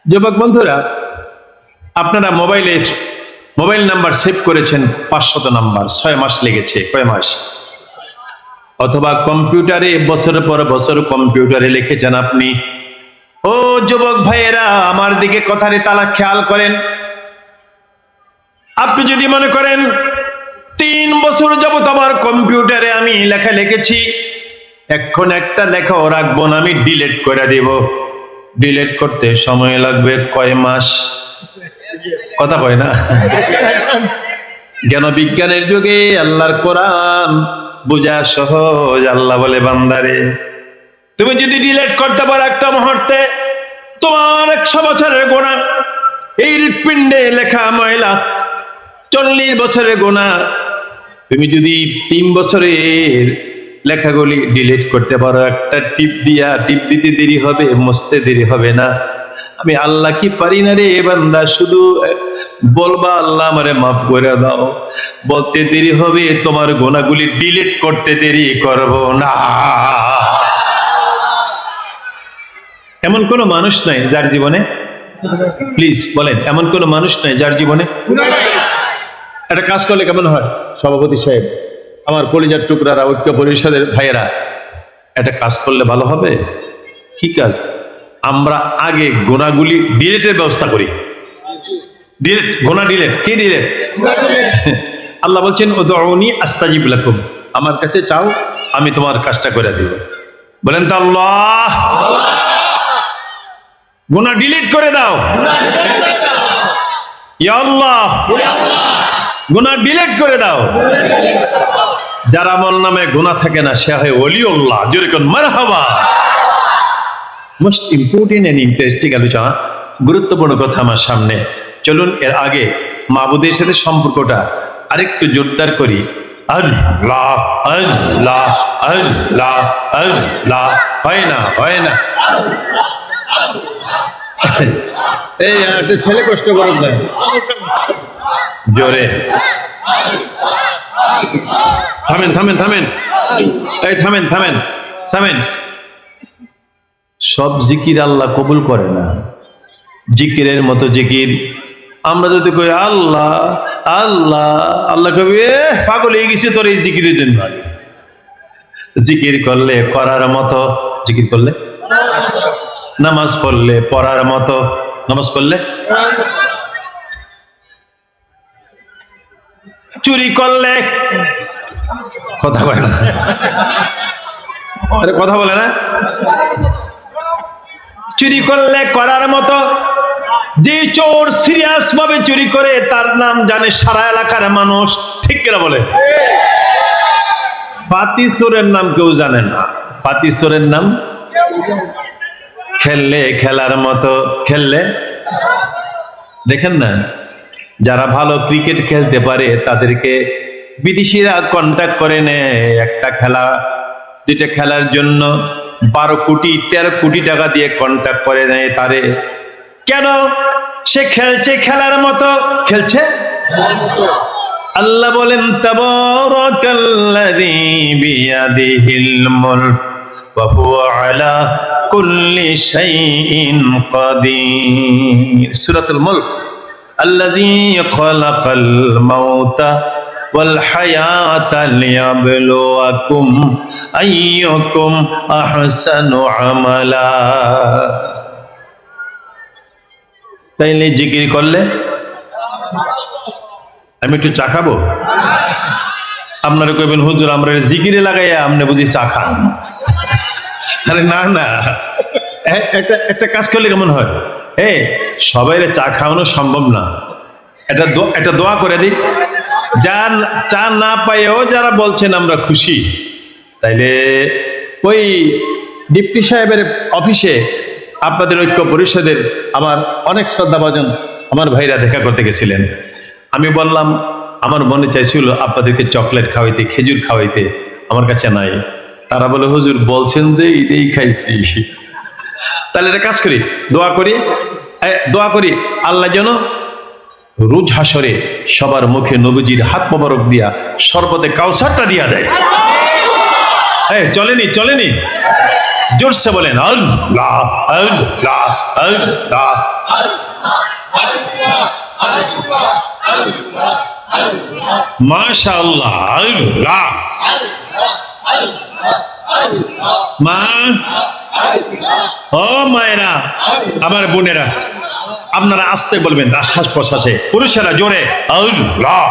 যুবক বন্ধুরা, আপনারা মোবাইল নাম্বার সেভ করেছেন 500 নাম্বার, 6 মাস লেগেছে, কয় মাস? অথবা কম্পিউটারে বছরের পর বছর কম্পিউটারে লিখেছেন আপনি। ও যুবক ভাইয়েরা, আমার দিকে কথারে তালা খেয়াল করেন। আপনি যদি মনে করেন 3 বছর যাবত আমার কম্পিউটারে আমি লেখা লিখেছি, এখন একটা লেখাও রাখবো না, আমি ডিলিট করে দেব। ডিলিট করতে সময় লাগবে কয় মাস? কথা কয় না। জ্ঞান বিজ্ঞানের যুগে আল্লাহর কোরআন বুঝা সহজ। আল্লাহ বলে, বান্দারে তুমি যদি ডিলিট করতে পারো একটা মুহূর্তে, তোমার 100 বছরের গুনাহ, এই হৃৎপিণ্ডে লেখা ময়লা 40 বছরের গুনাহ, তুমি যদি 3 বছরের লেখাগুলি ডিলিট করতে পারো, একটা টিপ দিতে দেরি হবে, মুছতে দেরি হবে না। আমি আল্লাহ কি পারি না রে বান্দা? শুধু বলবা আল্লাহ আমারে মাফ করে দাও, বলতে দেরি হবে, তোমার গুনাহগুলি ডিলিট করতে দেরি করব না। এমন কোন মানুষ নাই যার জীবনে, প্লিজ বলেন, এমন কোন মানুষ নাই যার জীবনে একটা কাজ করলে কেমন হয়? সভাপতি সাহেব, আমার কলিজার টুকরারা, ঐক্য পরিষদের ভাইয়েরা, একটা কাজ করলে ভালো হবে। কি কাজ? আমরা আগে গুনাহগুলি ডিলিটের ব্যবস্থা করি। ডিলিট, গুনাহ ডিলিট। কি ডিলিট? আল্লাহ বলছেন, উদউনি আস্তাজিব লাকুম, আমার কাছে চাও, আমি তোমার কাজটা করে দিব। বলেন তো আল্লাহ। গুনাহ ডিলিট করে দাও, ইয়া আল্লাহ। গুনাহ ডিলিট করে দাও। যার আমল নামে গুনাহ থাকে না, সে হয় ওলিউল্লাহ। জোরে কোন মারহাবা। মোস্ট ইম্পর্টেন্ট এন্ড ইন্টারেস্টিং আলোচনা, গুরুত্বপূর্ণ কথা আমার সামনে। চলুন এর আগে মাবুদের সাথে সম্পর্কটা আরেকটু জোরদার করি। আল্লাহ আল্লাহ আল্লাহ আল্লাহ। হয় না, হয় না। এই একটা ছেলে কষ্ট করুন না, জোরে। থামেন থামেন থামেন, এই থামেন থামেন থামেন। সব জিকির আল্লাহ কবুল করে না। জিকিরের মতো জিকির আমরা যদি কই আল্লাহ আল্লাহ, আল্লাহ কবি পাগল হয়ে গেছে তোর এই জিকিরের জন্য। জিকির করলে করার মতো, জিকির করলে, নামাজ পড়লে পড়ার মতো, নামাজ পড়লে, চুরি করলে, কথা বলে না, আরে কথা বলে না, চুরি করলে করার মতো। যে চোর সিরিয়াস ভাবে চুরি করে, তার নাম জানে সারা এলাকার মানুষ। ঠিক কিনা বলে? পাতি চোরের নাম কেউ জানে না। পাতি চোরের নাম খেললে খেলার মতো, খেললে। দেখেন না, যারা ভালো ক্রিকেট খেলতে পারে তাদেরকে বিদেশিরা কন্ট্যাক্ট করে নেয় একটা খেলা, দুইটা খেলার জন্য 12 কোটি 13 কোটি টাকা দিয়ে কন্ট্যাক্ট করে নেয় তারে। কেন? সে খেলছে খেলার মতো, খেলছে। আল্লাহ বলেন, তাবারাকাল্লাযী বিয়াদিহিল মুলক ওয়া হুয়া আলা কুল্লি শাইইন কাদির। সূরাতুল মুলক। আল্লাযী খালাকাল মাউতা ওয়াল হায়াতা লিয়াবলুয়াকুম আইয়ুকুম আহসানু আমালা। তাইলে জিকির করলে, আমি একটু চা খাবো, আপনারা কইবেন হুজুর আমরা জিকিরে লাগাইয়া আপনি বুঝি চা খান। আরে না না, একটা কাজ করলে কেমন হয়? সবাইরে চা খাওয়ানো সম্ভব না। একটা দোয়া করে দিই। যার চা না পাইও যারা বলছেন আমরা খুশি, তাইলে ওই ডিপটি সাহেবের অফিসে আপনাদের ঐক্য পরিষদের আমার অনেক শ্রদ্ধাভাজন আমার ভাইরা দেখা করতে গেছিলেন। আমি বললাম আমার মনে চাইছিল আপনাদেরকে চকলেট খাওয়াইতে, খেজুর খাওয়াইতে, আমার কাছে নাই। তারা বলে হুজুর বলছেন যে এটাই খাইছি। তাহলে একটা কাজ করি, দোয়া করি আল্লাহ যেন রোজ হাসরে সবার মুখে নবীজির হাত মোবারক দিয়া শরবতে কাউসারটা দিয়া দেয়। চলেনি চলেনি, জোরসে বলেন আল্লাহ আল্লাহ আল্লাহ। মাশাআল্লাহ আল্লাহ। মা ও মায়েরা, আমার বোনেরা, আপনারা আস্তে বলবেন শ্বাস প্রশ্বাসে, পুরুষেরা জোরে আল্লাহ।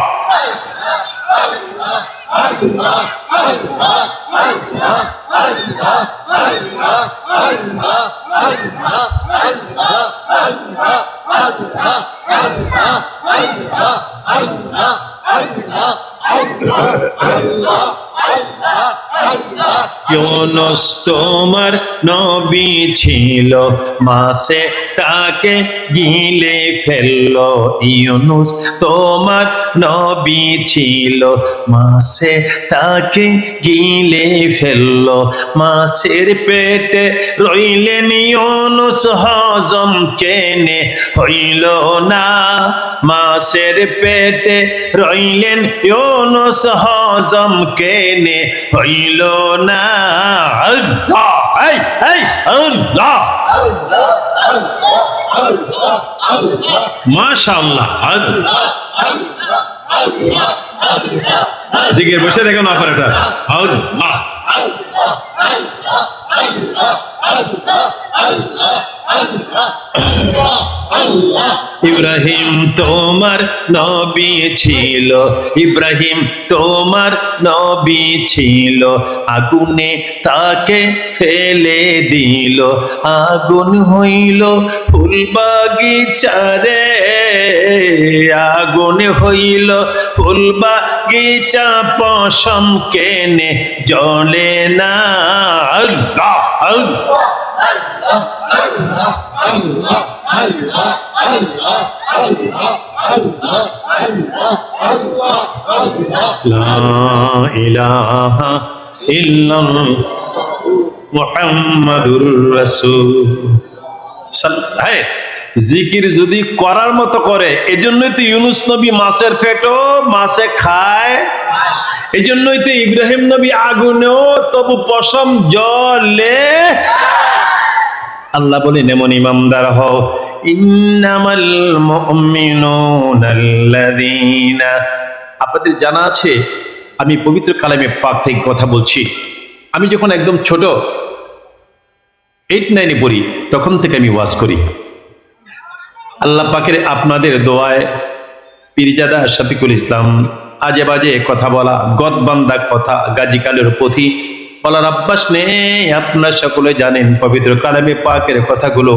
ইউনুস তোমার নবী ছিল, মাছে তাকে গিলে ফেললো। ইউনুস তোমার নবী ছিল, মাছে তাকে গিলে ফেললো। মাছের পেটে রইলেন ইউনুস, হজম কেনে হইল না। মাছের পেটে রইলেন ইউনুস, হজম কেনে হইল না। আল্লাহ এই এই আল্লাহ মাশাআল্লাহ। জিকির বসে দেখুন আপনারা আল্লাহ। ইব্রাহিম তোমার নবী ছিল, ইব্রাহিম তোমার নবী ছিল, আগুনে তাকে ফেলে দিল। আগুন হইল ফুল বাগিচারে, আগুন হইল ফুল বাগিচা, পশম কেনে জ্বলে না। আল্লাহ আল্লাহ লা ইলাহা ইল্লাল্লাহ মুহাম্মাদুর রাসূল। জিকির যদি করার মতো করে, এজন্যই তো ইউনুস নবী মাছের পেটও মাছে খায়, এজন্যই তো ইব্রাহিম নবী আগুনেও তবু পশম জ্বলে। আল্লাহ বলেন এমন ইমানদার হও, ইন্নামাল মুমিনুনাল্লাযীনা। আপনাদের জানা আছে, আমি পবিত্র কালামে পাক থেকে কথা বলছি। আমি যখন একদম ছোট 8-9 পড়ি, তখন থেকে আমি ওয়াজ করি। আল্লাহ পাকের আপনাদের দোয়ায় পীরজাদা শফিকুল ইসলাম আজে বাজে কথা বলা, গদবান্দা কথা, গাজী কালের পথি বলার অভ্যাস নেই। আপনারা সকলে জানেন পবিত্র কালামে পাকের কথাগুলো,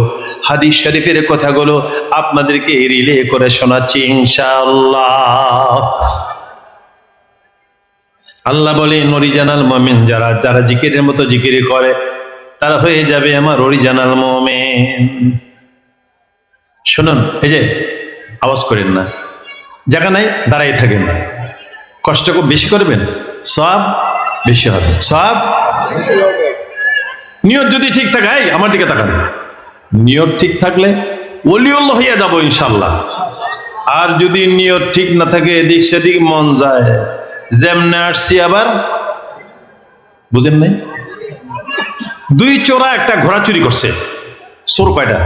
হাদিস শরীফের কথাগুলো আপনাদেরকে রিলে করে শোনাচ্ছি ইনশাআল্লাহ। আল্লাহ বলেন অরিজিনাল মুমিন যারা, যারা জিকিরের মতো জিকির করে, তারা হয়ে যাবে আমার অরিজিনাল মুমিন। শুনুন, এই যে আওয়াজ করেন না, জায়গা নাই, দাঁড়াই থাকেন, কষ্ট খুব বেশি করবেন, সওয়াব বেশি হবে, সওয়াব। নিয়ত যদি ঠিক থাকে, এই আমার দিকে তাকান, নিয়ত ঠিক থাকলে ওলিউল্লাহ হইয়া যাবো ইনশাআল্লাহ। আর যদি নিয়ত ঠিক না থাকে, এদিক সেদিক মন যায়, যেমনে আসছি আবার বুঝেন নাই। 2 চোরা একটা ঘোড়া চুরি করছে, চোর কয়টা?